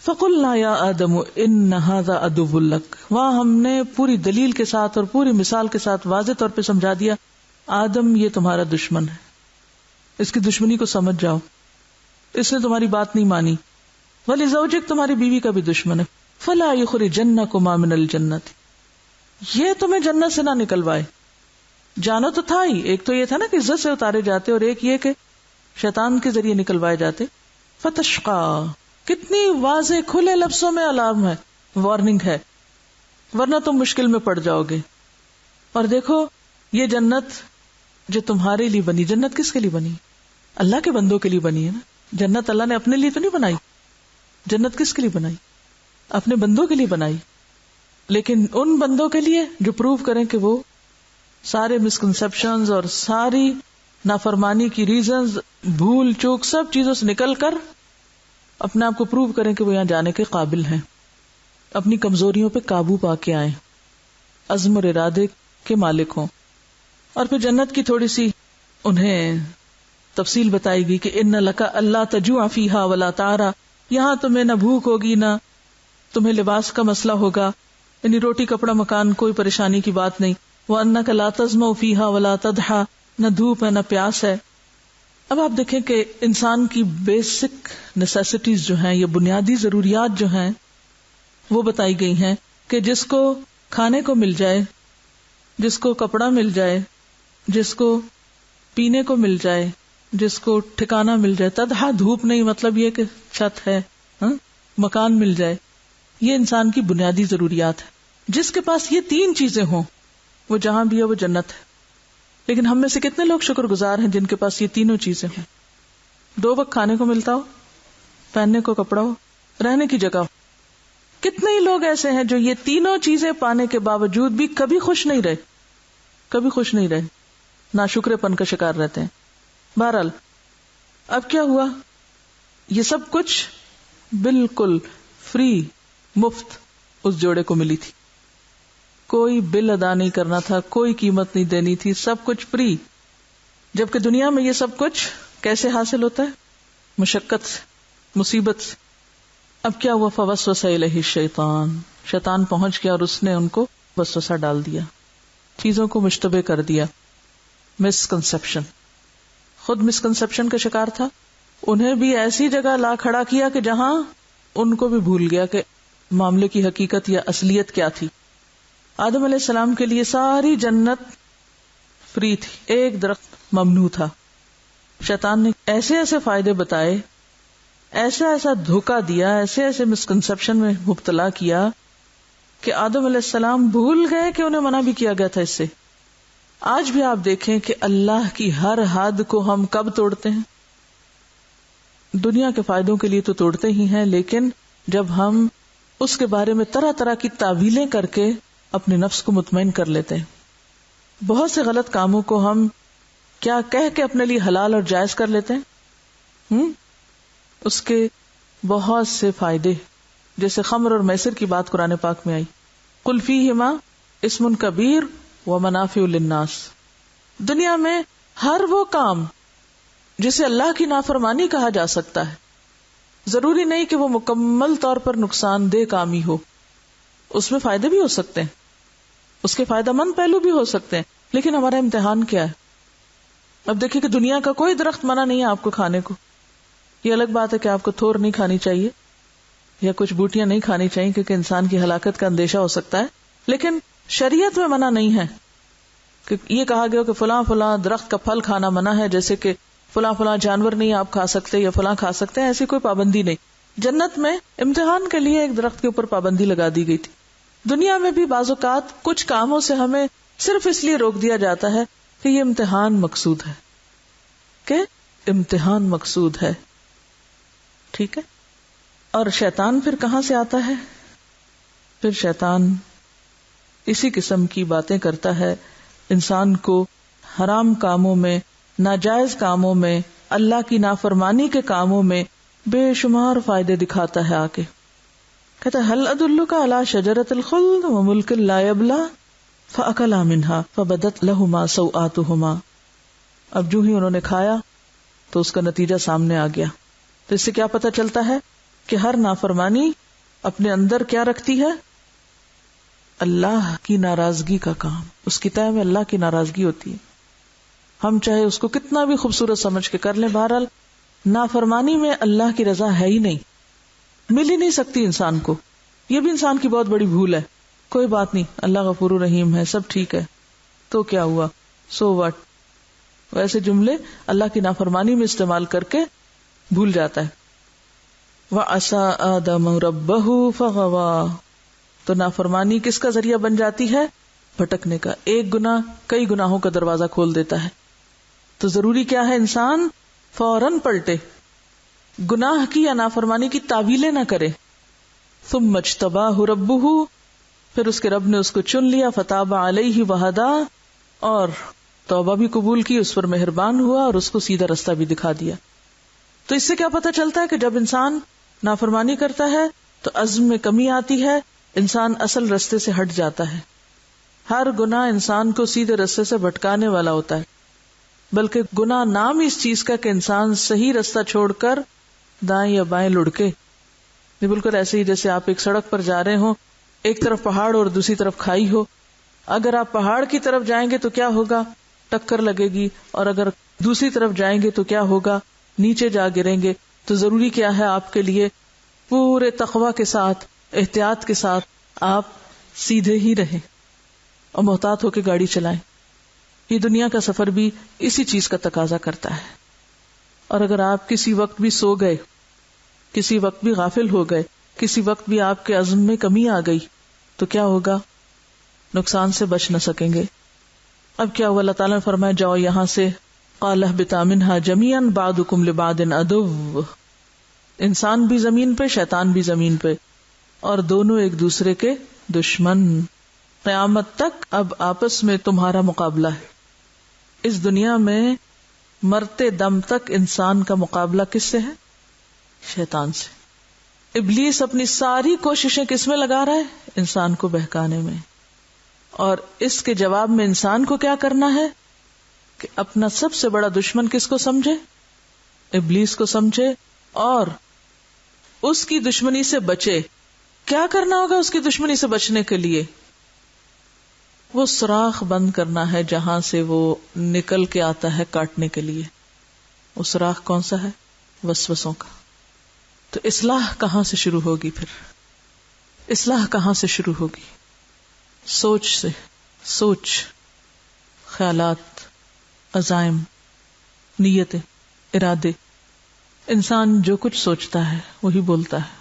فَقُلْنَا يَا آدَمُ إِنَّ هَذَا عَدُوٌّ لَكَ، وہاں ہم نے پوری دلیل کے ساتھ اور پوری مثال کے ساتھ واضح طور پہ سمجھا دیا، آدم یہ تمہارا دشمن ہے، اس کی دشمنی کو سمجھ جاؤ. اس نے تمہاری بات نہیں مانی. وَلِزَوْجِكَ، تمہاری بیوی کا بھی دشمن ہے. فَلَا يُخْرِجَنَّكُمَا مِنَ الْجَنَّةِ، یہ تمہیں جنت سے نہ نکلوائے. جانا تو تھا ہی، ایک تو یہ تھا نا کہ عزت سے اتارے جاتے، اور ایک یہ کہ شیطان کے ذریعے نکلوائے جاتے. فَتَشْقَى، کتنی واضح کھلے لفظوں میں الارم ہے، وارننگ ہے، ورنہ تم مشکل میں پڑ جاؤ گے. اور دیکھو یہ جنت جو تمہارے لیے بنی. جنت کس کے لیے بنی؟ اللہ کے بندوں کے لیے بنی ہے نا. جنت اللہ نے اپنے لیے تو نہیں بنائی. جنت کس کے لیے بنائی؟ اپنے بندوں کے لیے بنائی. لیکن ان بندوں کے لیے جو پروو کریں کہ وہ سارے مسکنسپشنز اور ساری نافرمانی کی ریزنز، بھول چوک، سب چیزوں سے نکل کر اپنے آپ کو پروو کریں کہ وہ یہاں جانے کے قابل ہیں، اپنی کمزوریوں پہ قابو پا کے آئیں، عزم اور ارادے کے مالک ہوں. اور پھر جنت کی تھوڑی سی انہیں تفصیل بتائی گئی کہ ان لک اللہ تجوع فیہا ولا تعرا، یہاں تمہیں نہ بھوک ہوگی نہ تمہیں لباس کا مسئلہ ہوگا، یعنی روٹی کپڑا مکان کوئی پریشانی کی بات نہیں. وانک لا تظمأ فیہا ولا تضحى، نہ دھوپ ہے نہ پیاس ہے. اب آپ دیکھیں کہ انسان کی بیسک نیسیسٹیز جو ہیں، یہ بنیادی ضروریات جو ہیں وہ بتائی گئی ہیں کہ جس کو کھانے کو مل جائے، جس کو کپڑا مل جائے، جس کو پینے کو مل جائے، جس کو ٹھکانہ مل جائے، تدھا دھوپ نہیں مطلب یہ کہ چھت ہے، مکان مل جائے، یہ انسان کی بنیادی ضروریات ہے. جس کے پاس یہ تین چیزیں ہوں وہ جہاں بھی ہے وہ جنت ہے. لیکن ہم میں سے کتنے لوگ شکر گزار ہیں جن کے پاس یہ تینوں چیزیں ہوں؟ 2 وقت کھانے کو ملتا ہو، پہننے کو کپڑا ہو، رہنے کی جگہ ہو. کتنے ہی لوگ ایسے ہیں جو یہ تینوں چیزیں پانے کے باوجود بھی کبھی خوش نہیں رہے، کبھی خوش نہیں رہے، ناشکرے پن کا شکار رہتے ہیں. بہرحال اب کیا ہوا؟ یہ سب کچھ بالکل فری، مفت اس جوڑے کو ملی تھی. کوئی بل ادا نہیں کرنا تھا، کوئی قیمت نہیں دینی تھی، سب کچھ فری. جبکہ دنیا میں یہ سب کچھ کیسے حاصل ہوتا ہے؟ مشقت سے، مصیبت سے. اب کیا ہوا؟ فوسوس الیہ الشیطان، شیطان پہنچ گیا اور اس نے ان کو وسوسہ ڈال دیا، چیزوں کو مشتبہ کر دیا. مسکنسپشن، خود مسکنسپشن کا شکار تھا، انہیں بھی ایسی جگہ لا کھڑا کیا کہ جہاں ان کو بھی بھول گیا کہ معاملے کی حقیقت یا اصلیت کیا تھی. آدم علیہ السلام کے لیے ساری جنت فری تھی، ایک درخت ممنوع تھا. شیطان نے ایسے ایسے فائدے بتائے، ایسا ایسا دھوکہ دیا، ایسے ایسے مسکنسپشن میں مبتلا کیا کہ آدم علیہ السلام بھول گئے کہ انہیں منع بھی کیا گیا تھا اس سے. آج بھی آپ دیکھیں کہ اللہ کی ہر حد کو ہم کب توڑتے ہیں؟ دنیا کے فائدوں کے لیے تو توڑتے ہی ہیں، لیکن جب ہم اس کے بارے میں طرح طرح کی تعویلیں کر کے اپنے نفس کو مطمئن کر لیتے ہیں. بہت سے غلط کاموں کو ہم کیا کہہ کے اپنے لیے حلال اور جائز کر لیتے ہیں. اس کے بہت سے فائدے، جیسے خمر اور میسر کی بات قرآن پاک میں آئی، قل فیہما اسم کبیر ومنافع للناس. دنیا میں ہر وہ کام جسے اللہ کی نافرمانی کہا جا سکتا ہے، ضروری نہیں کہ وہ مکمل طور پر نقصان دہ کام ہی ہو، اس میں فائدے بھی ہو سکتے ہیں، اس کے فائدہ مند پہلو بھی ہو سکتے ہیں. لیکن ہمارا امتحان کیا ہے؟ اب دیکھیں کہ دنیا کا کوئی درخت منع نہیں ہے آپ کو کھانے کو. یہ الگ بات ہے کہ آپ کو تھور نہیں کھانی چاہیے یا کچھ بوٹیاں نہیں کھانی چاہیے کیونکہ انسان کی ہلاکت کا اندیشہ ہو سکتا ہے، لیکن شریعت میں منع نہیں ہے کہ یہ کہا گیا کہ فلاں فلاں درخت کا پھل کھانا منع ہے، جیسے کہ فلاں فلاں جانور نہیں آپ کھا سکتے یا فلاں کھا سکتے ہیں، ایسی کوئی پابندی نہیں. جنت میں امتحان کے لیے ایک درخت کے اوپر پابندی لگا دی گئی تھی. دنیا میں بھی بعض اوقات کچھ کاموں سے ہمیں صرف اس لیے روک دیا جاتا ہے کہ یہ امتحان مقصود ہے، کہ امتحان مقصود ہے. ٹھیک ہے. اور شیطان پھر کہاں سے آتا ہے؟ پھر شیطان اسی قسم کی باتیں کرتا ہے، انسان کو حرام کاموں میں، ناجائز کاموں میں، اللہ کی نافرمانی کے کاموں میں بے شمار فائدے دکھاتا ہے. آ کے کہتا ہے هل ادلک علی شجرۃ الخلد وملک لا یبلی فاکلا منها فبدت لهما سوآتهما. اب جو ہی انہوں نے کھایا تو اس کا نتیجہ سامنے آ گیا. تو اس سے کیا پتہ چلتا ہے کہ ہر نافرمانی اپنے اندر کیا رکھتی ہے؟ اللہ کی ناراضگی کا کام. اس کی تہ میں اللہ کی ناراضگی ہوتی ہے. ہم چاہے اس کو کتنا بھی خوبصورت سمجھ کے کر لیں، بہرحال نافرمانی میں اللہ کی رضا ہے ہی نہیں، مل ہی نہیں سکتی انسان کو. یہ بھی انسان کی بہت بڑی بھول ہے. کوئی بات نہیں، اللہ غفور رحیم ہے، سب ٹھیک ہے، تو کیا ہوا، سو واٹ. ویسے جملے اللہ کی نافرمانی میں استعمال کر کے بھول جاتا ہے. وَعَصَىٰ آدَمُ رَبَّهُ فَغَوَىٰ. تو نافرمانی کس کا ذریعہ بن جاتی ہے؟ بھٹکنے کا. ایک گناہ کئی گناہوں کا دروازہ کھول دیتا ہے. تو ضروری کیا ہے؟ انسان فوراً پلٹے، گناہ کی یا نافرمانی کی تعویلیں نہ کرے. ثم اجتباہ ربہ، پھر اس کے رب نے اس کو چن لیا، فتاب علیہ وہدا، اور توبہ بھی قبول کی، اس پر مہربان ہوا اور اس کو سیدھا رستہ بھی دکھا دیا. تو اس سے کیا پتہ چلتا ہے کہ جب انسان نافرمانی کرتا ہے تو عزم میں کمی آتی ہے، انسان اصل رستے سے ہٹ جاتا ہے. ہر گناہ انسان کو سیدھے رستے سے بھٹکانے والا ہوتا ہے، بلکہ گناہ نام اس چیز کا کہ انسان صحیح رستہ چھوڑ کر دائیں یا بائیں لڑکے. یہ بالکل ایسے ہی جیسے آپ ایک سڑک پر جا رہے ہوں، ایک طرف پہاڑ اور دوسری طرف کھائی ہو. اگر آپ پہاڑ کی طرف جائیں گے تو کیا ہوگا؟ ٹکر لگے گی، اور اگر دوسری طرف جائیں گے تو کیا ہوگا؟ نیچے جا گریں گے. تو ضروری کیا ہے آپ کے لیے؟ پورے تقوی کے ساتھ، احتیاط کے ساتھ آپ سیدھے ہی رہیں اور محتاط ہو کے گاڑی چلائیں. یہ دنیا کا سفر بھی اسی چیز کا تقاضا کرتا ہے. اور اگر آپ کسی وقت بھی سو گئے، کسی وقت بھی غافل ہو گئے، کسی وقت بھی آپ کے عزم میں کمی آ گئی تو کیا ہوگا؟ نقصان سے بچ نہ سکیں گے. اب کیا ہوا؟ اللہ تعالیٰ نے فرمایا جاؤ یہاں سے، قال اهبطوا منها جميعا بعضكم لبعض عدو. انسان بھی زمین پہ، شیطان بھی زمین پہ، اور دونوں ایک دوسرے کے دشمن. قیامت تک اب آپس میں تمہارا مقابلہ ہے. اس دنیا میں مرتے دم تک انسان کا مقابلہ کس سے ہے؟ شیطان سے. ابلیس اپنی ساری کوششیں کس میں لگا رہا ہے؟ انسان کو بہکانے میں. اور اس کے جواب میں انسان کو کیا کرنا ہے کہ اپنا سب سے بڑا دشمن کس کو سمجھے؟ ابلیس کو سمجھے، اور اس کی دشمنی سے بچے. کیا کرنا ہوگا اس کی دشمنی سے بچنے کے لیے؟ وہ سوراخ بند کرنا ہے جہاں سے وہ نکل کے آتا ہے کاٹنے کے لیے. وہ سوراخ کون سا ہے؟ وسوسوں کا. تو اصلاح کہاں سے شروع ہوگی؟ پھر اصلاح کہاں سے شروع ہوگی؟ سوچ سے. سوچ، خیالات، عزائم، نیتیں، ارادے. انسان جو کچھ سوچتا ہے وہی بولتا ہے،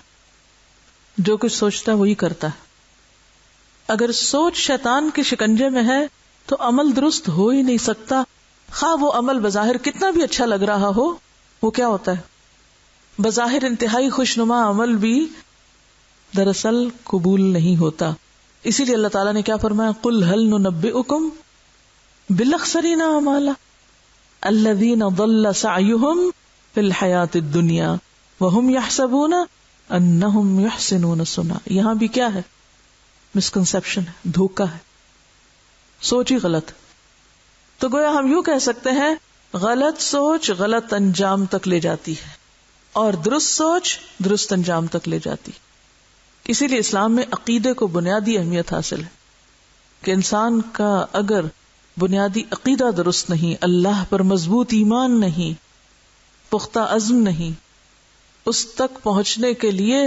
جو کچھ سوچتا ہے وہی کرتا ہے. اگر سوچ شیطان کے شکنجے میں ہے تو عمل درست ہو ہی نہیں سکتا. خواہ وہ عمل بظاہر کتنا بھی اچھا لگ رہا ہو، وہ کیا ہوتا ہے؟ بظاہر انتہائی خوشنما عمل بھی دراصل قبول نہیں ہوتا. اسی لیے اللہ تعالیٰ نے کیا فرمایا؟ قل هل ننبئکم بالاخسرین اعمالا الذین ضل سعیہم فی الحیاۃ الدنیا وہم یحسبون انہم یحسنون صنعا. یہاں بھی کیا ہے؟ مسکنسپشن ہے، دھوکہ ہے، سوچ ہی غلط. تو گویا ہم یوں کہہ سکتے ہیں غلط سوچ غلط انجام تک لے جاتی ہے، اور درست سوچ درست انجام تک لے جاتی. اسی لیے اسلام میں عقیدے کو بنیادی اہمیت حاصل ہے کہ انسان کا اگر بنیادی عقیدہ درست نہیں، اللہ پر مضبوط ایمان نہیں، پختہ عزم نہیں، اس تک پہنچنے کے لیے،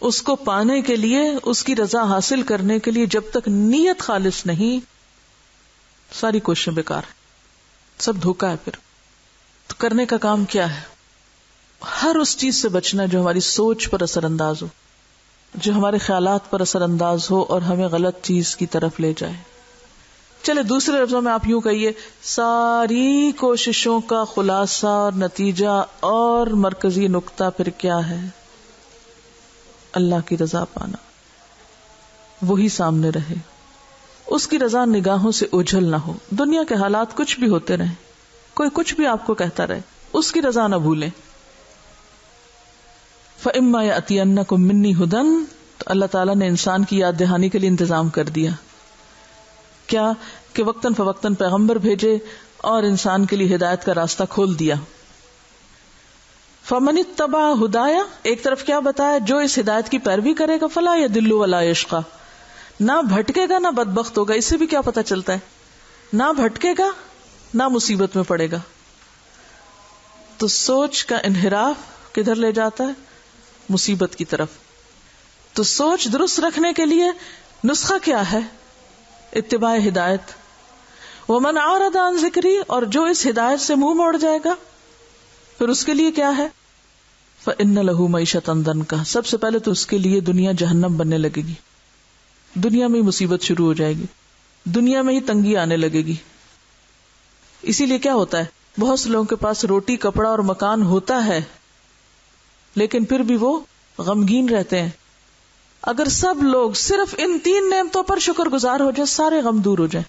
اس کو پانے کے لیے، اس کی رضا حاصل کرنے کے لیے جب تک نیت خالص نہیں، ساری کوششیں بیکار ہیں، سب دھوکا ہے. پھر تو کرنے کا کام کیا ہے؟ ہر اس چیز سے بچنا جو ہماری سوچ پر اثر انداز ہو، جو ہمارے خیالات پر اثر انداز ہو اور ہمیں غلط چیز کی طرف لے جائے. چلے دوسرے لفظوں میں آپ یوں کہیے، ساری کوششوں کا خلاصہ اور نتیجہ اور مرکزی نقطہ پھر کیا ہے؟ اللہ کی رضا پانا. وہی سامنے رہے، اس کی رضا نگاہوں سے اوجھل نہ ہو. دنیا کے حالات کچھ بھی ہوتے رہیں، کوئی کچھ بھی آپ کو کہتا رہے، اس کی رضا نہ بھولیں. فَإِمَّا يَأْتِيَنَّكُم مِّنِّي هُدًى، تو اللہ تعالیٰ نے انسان کی یاد دہانی کے لیے انتظام کر دیا. کیا کہ وقتاً فوقتاً پیغمبر بھیجے اور انسان کے لیے ہدایت کا راستہ کھول دیا. فَمَنِ اتَّبَعَ هُدَايَ، ایک طرف کیا بتایا؟ جو اس ہدایت کی پیروی کرے گا فَلَا يَضِلُّ وَلَا يَشْقَى، نہ بھٹکے گا نہ بدبخت ہوگا. اس سے بھی کیا پتا چلتا ہے؟ نہ بھٹکے گا نہ مصیبت میں پڑے گا. تو سوچ کا انحراف کدھر لے جاتا ہے؟ مصیبت کی طرف. تو سوچ درست رکھنے کے لیے نسخہ کیا ہے؟ اتباع ہدایت. وَمَنْ أَعْرَضَ عَنْ ذِكْرِي، اور جو اس ہدایت سے منہ موڑ جائے گا پھر اس کے لیے کیا ہے؟ فَإِنَّ لَهُ مَعِيشَةً ضَنْكًا، سب سے پہلے تو اس کے لیے دنیا جہنم بننے لگے گی. دنیا میں ہی مصیبت شروع ہو جائے گی، دنیا میں ہی تنگی آنے لگے گی. اسی لیے کیا ہوتا ہے، بہت سے لوگوں کے پاس روٹی، کپڑا اور مکان ہوتا ہے لیکن پھر بھی وہ غمگین رہتے ہیں. اگر سب لوگ صرف ان 3 نعمتوں پر شکر گزار ہو جائے، سارے غم دور ہو جائیں.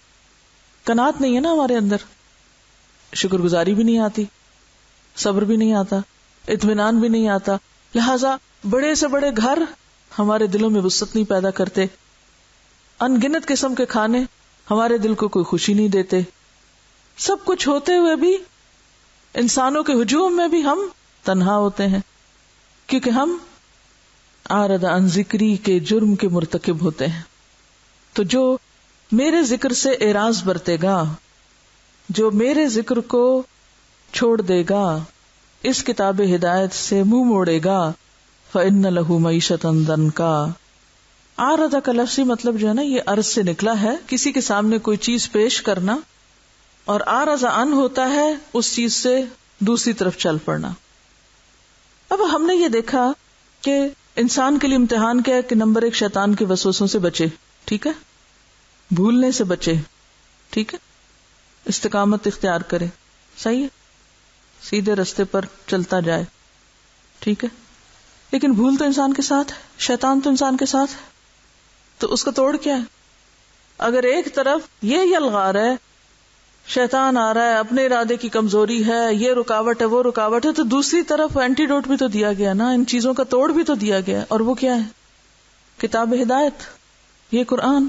قناعت نہیں ہے نا ہمارے اندر، شکر گزاری بھی نہیں آتی، صبر بھی نہیں آتا، اطمینان بھی نہیں آتا، لہذا بڑے سے بڑے گھر ہمارے دلوں میں وسعت نہیں پیدا کرتے، ان گنت قسم کے کھانے ہمارے دل کو کوئی خوشی نہیں دیتے. سب کچھ ہوتے ہوئے بھی انسانوں کے ہجوم میں بھی ہم تنہا ہوتے ہیں، کیونکہ ہم عارض عن ذکری کے جرم کے مرتکب ہوتے ہیں. تو جو میرے ذکر سے اعراض برتے گا، جو میرے ذکر کو چھوڑ دے گا، اس کتاب ہدایت سے منہ موڑے گا، فإن لہ معیشۃ ضنکا. عارض کا لفظی مطلب جو ہے نا، یہ عرض سے نکلا ہے، کسی کے سامنے کوئی چیز پیش کرنا، اور عارض عن ہوتا ہے اس چیز سے دوسری طرف چل پڑنا. اب ہم نے یہ دیکھا کہ انسان کے لیے امتحان کیا ہے کہ نمبر 1 شیطان کے وسوسوں سے بچے، ٹھیک ہے، بھولنے سے بچے، ٹھیک ہے، استقامت اختیار کرے، صحیح ہے، سیدھے رستے پر چلتا جائے، ٹھیک ہے. لیکن بھول تو انسان کے ساتھ ہے، شیطان تو انسان کے ساتھ ہے، تو اس کا توڑ کیا ہے؟ اگر ایک طرف یہ یلغا رہا ہے، شیطان آ رہا ہے، اپنے ارادے کی کمزوری ہے، یہ رکاوٹ ہے، وہ رکاوٹ ہے، تو دوسری طرف اینٹی ڈوٹ بھی تو دیا گیا نا، ان چیزوں کا توڑ بھی تو دیا گیا، اور وہ کیا ہے؟ کتاب ہدایت، یہ قرآن.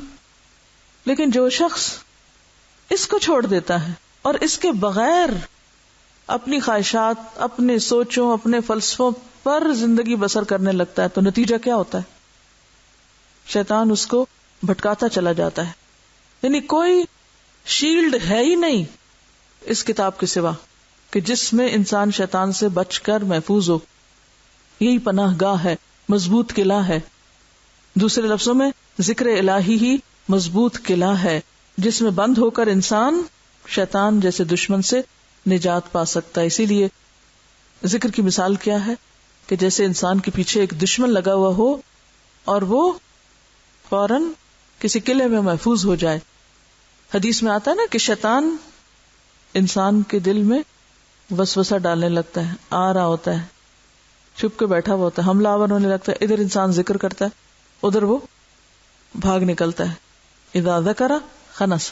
لیکن جو شخص اس کو چھوڑ دیتا ہے اور اس کے بغیر اپنی خواہشات، اپنے سوچوں، اپنے فلسفوں پر زندگی بسر کرنے لگتا ہے، تو نتیجہ کیا ہوتا ہے؟ شیطان اس کو بھٹکاتا چلا جاتا ہے. یعنی کوئی شیلڈ ہے ہی نہیں اس کتاب کے سوا کہ جس میں انسان شیطان سے بچ کر محفوظ ہو. یہی پناہ گاہ ہے، مضبوط قلعہ ہے. دوسرے لفظوں میں ذکر الہی ہی مضبوط قلعہ ہے جس میں بند ہو کر انسان شیطان جیسے دشمن سے نجات پا سکتا ہے. اسی لیے ذکر کی مثال کیا ہے کہ جیسے انسان کے پیچھے ایک دشمن لگا ہوا ہو اور وہ فوراً کسی قلعے میں محفوظ ہو جائے. حدیث میں آتا ہے نا کہ شیطان انسان کے دل میں وسوسہ ڈالنے لگتا ہے، آ رہا ہوتا ہے، چھپ کے بیٹھا ہوا ہوتا ہے، حملہ آور ہونے لگتا ہے. ادھر انسان ذکر کرتا ہے، ادھر وہ بھاگ نکلتا ہے. اذا ذکر خنس،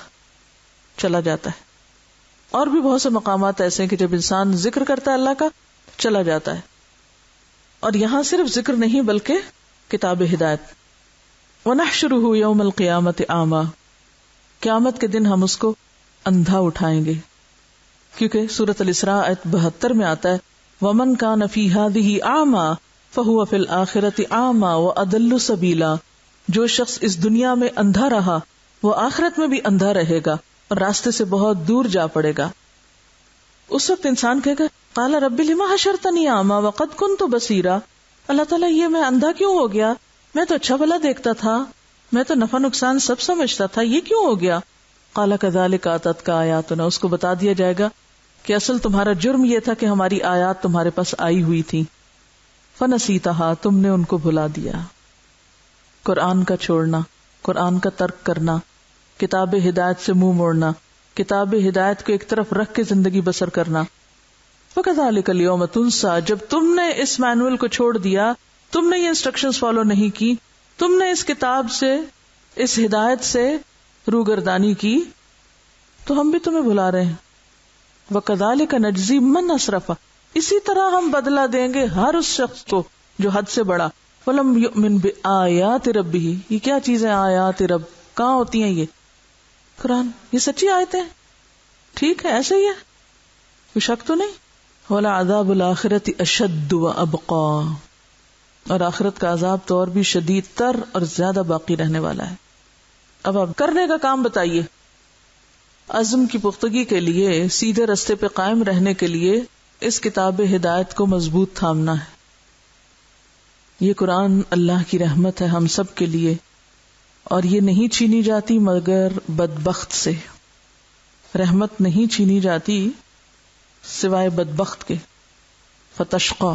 چلا جاتا ہے. اور بھی بہت سے مقامات ایسے ہیں کہ جب انسان ذکر کرتا ہے اللہ کا چلا جاتا ہے. اور یہاں صرف ذکر نہیں بلکہ کتاب ہدایت. وَنَحْشُرُهُ يَوْمَ الْقِيَامَةِ أَعْمَى، قیامت کے دن ہم اس کو اندھا اٹھائیں گے، کیونکہ سورۃ الاسراء آیت 72 میں آتا ہے وَمَنْ كَانَ فِي هَذِهِ أَعْمَى فَهُوَ فِي الْآخِرَةِ أَعْمَى وَأَضَلُّ سَبِيلًا. جو شخص اس دنیا میں اندھا رہا وہ آخرت میں بھی اندھا رہے گا اور راستے سے بہت دور جا پڑے گا. اس وقت انسان کہے گا قال رب لما حشرتنی اعمی وقد کنت بصیرا، اللہ تعالیٰ یہ میں اندھا کیوں ہو گیا؟ میں تو اچھا بھلا دیکھتا تھا، میں تو نفع نقصان سب سمجھتا تھا، یہ کیوں ہو گیا؟ قال کذالک اتتک آیاتنا، اس کو بتا دیا جائے گا کہ اصل تمہارا جرم یہ تھا کہ ہماری آیات تمہارے پاس آئی ہوئی تھی، فنسیتہا، تم نے ان کو بھلا دیا. قرآن کا چھوڑنا، قرآن کا ترک کرنا، کتاب ہدایت سے منہ موڑنا، کتاب ہدایت کو ایک طرف رکھ کے زندگی بسر کرنا. وَكَذَلِكَ الْيَوْمَ تُنسَى، جب تم نے اس مینول کو چھوڑ دیا، تم نے یہ انسٹرکشنز فالو نہیں کی، تم نے اس کتاب سے، اس ہدایت سے روگردانی کی، تو ہم بھی تمہیں بلا رہے ہیں. وَكَذَلِكَ نَجْزِي مَنْ أَسْرَفَ، اسی طرح ہم بدلہ دیں گے ہر اس شخص کو جو حد سے بڑا. وَلَمْ يُؤْمِنْ بِآيَاتِ رَبِّهِ، یہ کیا چیزیں آیات رب، کہاں ہوتی ہیں یہ؟ قرآن، یہ سچی آیتیں، ٹھیک ہے، ایسے ہی ہے، کوئی شک تو نہیں. وَلَعَذَابُ الْآخِرَةِ أَشَدُّ وَأَبْقَى، اور آخرت کا عذاب تو اور بھی شدید تر اور زیادہ باقی رہنے والا ہے. اب آپ کرنے کا کام بتائیے. عزم کی پختگی کے لیے، سیدھے رستے پہ قائم رہنے کے لیے اس کتاب ہدایت کو مضبوط تھامنا ہے. یہ قرآن اللہ کی رحمت ہے ہم سب کے لیے، اور یہ نہیں چھینی جاتی مگر بدبخت سے. رحمت نہیں چھینی جاتی سوائے بدبخت کے. فتشقى،